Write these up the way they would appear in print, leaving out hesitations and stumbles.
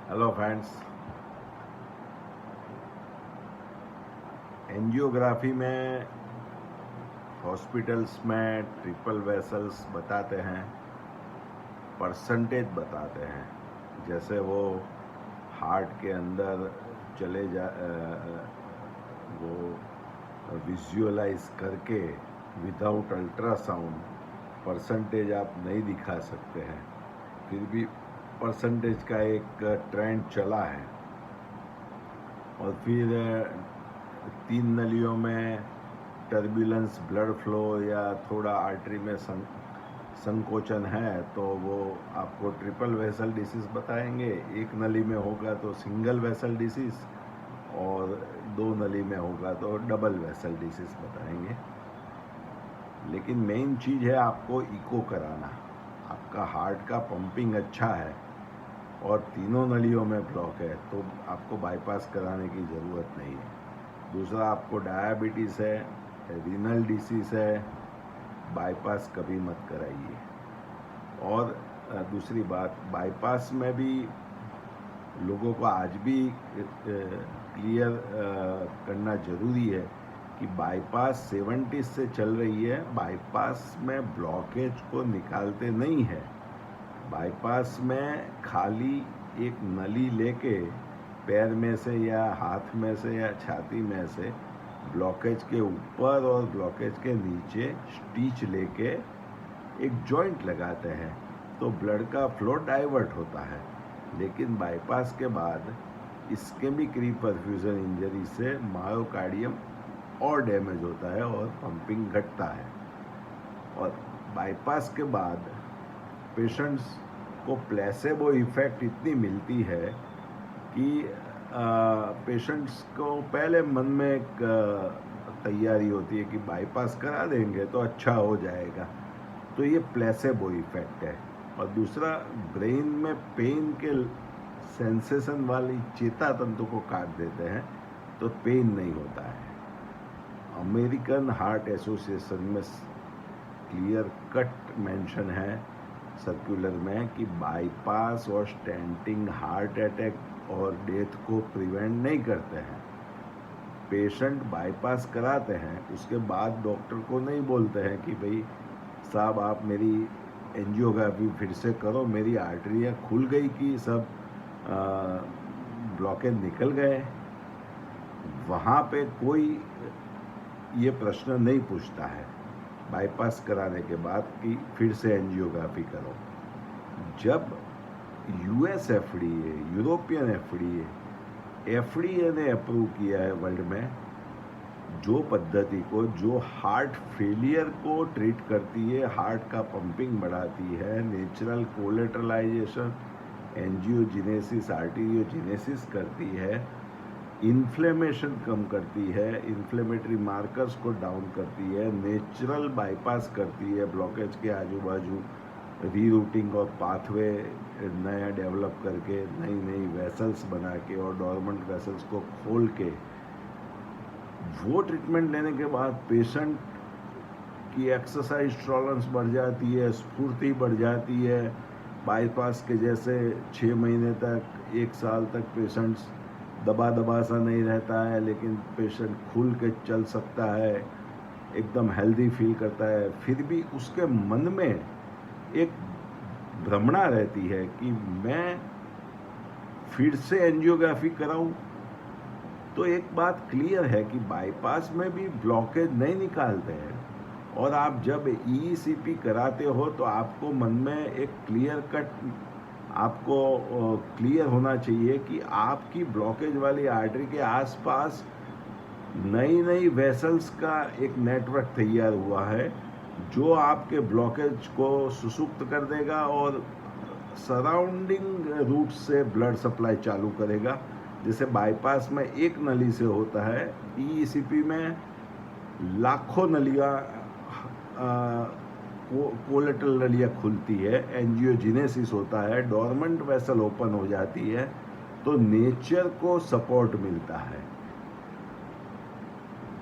Hello friends. Angiography में hospitals में triple vessels बताते हैं, परसेंटेज बताते हैं। जैसे वो हार्ट के अंदर चले जा वो विजुअलाइज करके विदाउट अल्ट्रासाउंड परसेंटेज आप नहीं दिखा सकते हैं, फिर भी परसेंटेज का एक ट्रेंड चला है। और फिर 3 नलियों में टर्बुलेंस, ब्लड फ्लो या थोड़ा आर्टरी में संकोचन है तो वो आपको ट्रिपल वेसल डिसीज बताएंगे। 1 नली में होगा तो सिंगल वेसल डिसीज और 2 नली में होगा तो डबल वेसल डिसीज बताएंगे। लेकिन मेन चीज़ है आपको इको कराना। आपका हार्ट का पंपिंग अच्छा है और तीनों नलियों में ब्लॉक है तो आपको बाईपास कराने की ज़रूरत नहीं है। दूसरा, आपको डायबिटीज़ है, रीनल डिसीज़ है, बाईपास कभी मत कराइए। और दूसरी बात, बाईपास में भी लोगों को आज भी क्लियर करना ज़रूरी है कि बाईपास 70 से चल रही है। बाईपास में ब्लॉकेज को निकालते नहीं है। बाईपास में खाली एक नली लेके पैर में से या हाथ में से या छाती में से ब्लॉकेज के ऊपर और ब्लॉकेज के नीचे स्टिच लेके एक जॉइंट लगाते हैं तो ब्लड का फ्लो डाइवर्ट होता है। लेकिन बाईपास के बाद इस्केमिक रीपरफ्यूजन इंजरी से मायोकार्डियम और डैमेज होता है और पंपिंग घटता है। और बाईपास के बाद पेशेंट्स को प्लेसेबो इफ़ेक्ट इतनी मिलती है कि पेशेंट्स को पहले मन में एक तैयारी होती है कि बाईपास करा देंगे तो अच्छा हो जाएगा, तो ये प्लेसेबो इफ़ेक्ट है। और दूसरा, ब्रेन में पेन के सेंसेशन वाली चेता तंतु को काट देते हैं तो पेन नहीं होता है। अमेरिकन हार्ट एसोसिएशन में क्लियर कट मेंशन है सर्कुलर में कि बाईपास और स्टेंटिंग हार्ट अटैक और डेथ को प्रिवेंट नहीं करते हैं। पेशेंट बाईपास कराते हैं, उसके बाद डॉक्टर को नहीं बोलते हैं कि भाई साहब आप मेरी एंजियोग्राफी फिर से करो, मेरी आर्टरियाँ खुल गई कि सब ब्लॉकेज निकल गए। वहाँ पे कोई ये प्रश्न नहीं पूछता है बाईपास कराने के बाद कि फिर से एंजियोग्राफी करो। जब यूएस एफडीए, यूरोपियन एफडीए ने अप्रूव किया है वर्ल्ड में जो पद्धति को, जो हार्ट फेलियर को ट्रीट करती है, हार्ट का पंपिंग बढ़ाती है, नेचुरल कोलेटरलाइजेशन, एंजियोजेनेसिस, आर्टीरियोजेनेसिस करती है, इन्फ्लेमेशन कम करती है, इन्फ्लेमेटरी मार्कर्स को डाउन करती है, नेचुरल बाईपास करती है, ब्लॉकेज के आजू बाजू रीरूटिंग और पाथवे नया डेवलप करके नई नई वेसल्स बना के और डोरमेंट वेसल्स को खोल के वो ट्रीटमेंट लेने के बाद पेशेंट की एक्सरसाइज टॉलरेंस बढ़ जाती है, स्फूर्ति बढ़ जाती है। बाईपास के जैसे 6 महीने तक, 1 साल तक पेशेंट्स दबा सा नहीं रहता है, लेकिन पेशेंट खुल के चल सकता है, एकदम हेल्दी फील करता है। फिर भी उसके मन में एक भ्रमणा रहती है कि मैं फिर से एंजियोग्राफी कराऊं। तो एक बात क्लियर है कि बाईपास में भी ब्लॉकेज नहीं निकालते हैं। और आप जब ईईसीपी कराते हो तो आपको मन में एक क्लियर कट आपको क्लियर होना चाहिए कि आपकी ब्लॉकेज वाली आर्टरी के आसपास नई नई वेसल्स का एक नेटवर्क तैयार हुआ है जो आपके ब्लॉकेज को सुसुप्त कर देगा और सराउंडिंग रूट से ब्लड सप्लाई चालू करेगा। जैसे बाईपास में एक नली से होता है, ईईसीपी में लाखों नलियाँ कोलेटरल नलियाँ खुलती है, एंजियोजेनेसिस होता है, डोरमेंट वेसल ओपन हो जाती है, तो नेचर को सपोर्ट मिलता है।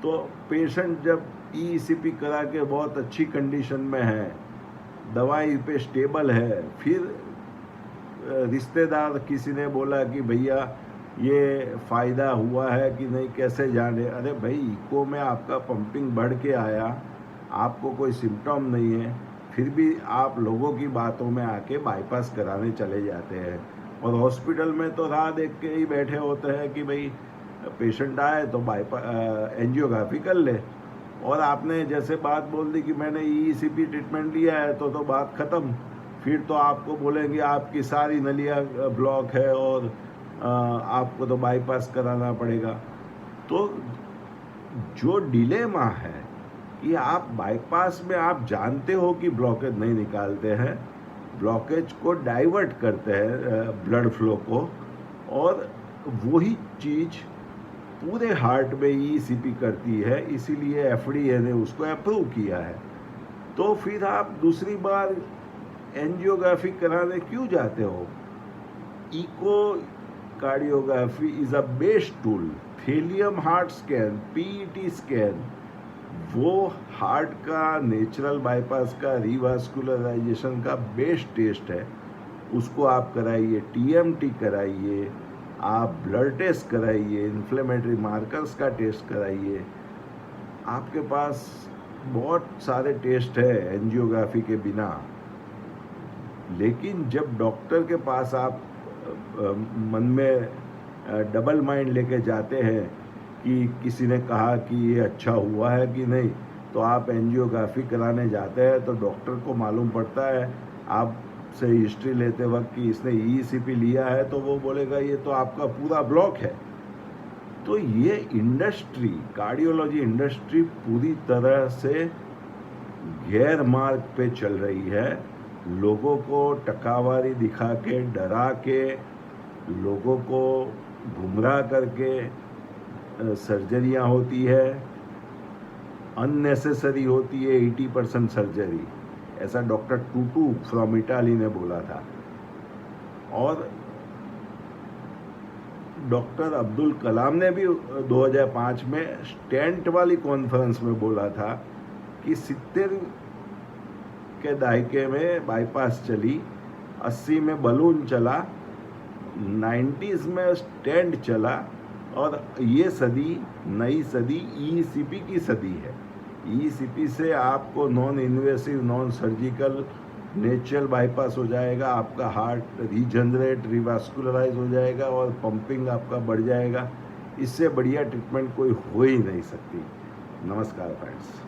तो पेशेंट जब ईईसीपी करा के बहुत अच्छी कंडीशन में है, दवाई पे स्टेबल है, फिर रिश्तेदार किसी ने बोला कि भैया ये फ़ायदा हुआ है कि नहीं कैसे जाने। अरे भाई, इको में आपका पंपिंग बढ़ के आया, आपको कोई सिम्टम नहीं है, फिर भी आप लोगों की बातों में आके बाईपास कराने चले जाते हैं। और हॉस्पिटल में तो राह देख के ही बैठे होते हैं कि भाई पेशेंट आए तो एंजियोग्राफी कर ले। और आपने जैसे बात बोल दी कि मैंने ईईसीपी ट्रीटमेंट लिया है तो बात ख़त्म। फिर तो आपको बोलेंगे आपकी सारी नलियाँ ब्लॉक है और आपको तो बाईपास कराना पड़ेगा। तो जो डिलेमा है कि आप बाईपास में आप जानते हो कि ब्लॉकेज नहीं निकालते हैं, ब्लॉकेज को डाइवर्ट करते हैं ब्लड फ्लो को, और वही चीज़ पूरे हार्ट में ईसीपी करती है, इसीलिए एफडीए ने उसको अप्रूव किया है। तो फिर आप दूसरी बार एंजियोग्राफी कराने क्यों जाते हो? Eco cardiography is a best tool. Thallium heart scan, PET scan, वो हार्ट का नेचुरल बाईपास का रिवास्कुलराइजेशन का बेस्ट टेस्ट है। उसको आप कराइए, टीएमटी कराइए, आप ब्लड टेस्ट कराइए, इन्फ्लेमेटरी मार्कर्स का टेस्ट कराइए। आपके पास बहुत सारे टेस्ट है एंजियोग्राफी के बिना। लेकिन जब डॉक्टर के पास आप मन में डबल माइंड लेके जाते हैं कि किसी ने कहा कि ये अच्छा हुआ है कि नहीं, तो आप एंजियोग्राफी कराने जाते हैं तो डॉक्टर को मालूम पड़ता है आपसे हिस्ट्री लेते वक्त कि इसने ईसीपी लिया है, तो वो बोलेगा ये तो आपका पूरा ब्लॉक है। तो ये इंडस्ट्री, कार्डियोलॉजी इंडस्ट्री पूरी तरह से गैर मार्ग पे चल रही है। लोगों को टकावारी दिखा के, डरा के, लोगों को गुमराह करके सर्जरियां होती है, अननेसेसरी होती है 80% सर्जरी, ऐसा डॉक्टर टूटू फ्रॉम इटाली ने बोला था। और डॉक्टर अब्दुल कलाम ने भी 2005 में स्टेंट वाली कॉन्फ्रेंस में बोला था कि 70 के दहाके में बाईपास चली, 80 में बलून चला, 90s में स्टेंट चला, और ये सदी, नई सदी ईसीपी की सदी है। ईसीपी से आपको non invasive, non surgical natural bypass हो जाएगा, आपका हार्ट रीजनरेट, रिवास्कुलराइज हो जाएगा और पंपिंग आपका बढ़ जाएगा। इससे बढ़िया ट्रीटमेंट कोई हो ही नहीं सकती। नमस्कार फ्रेंड्स।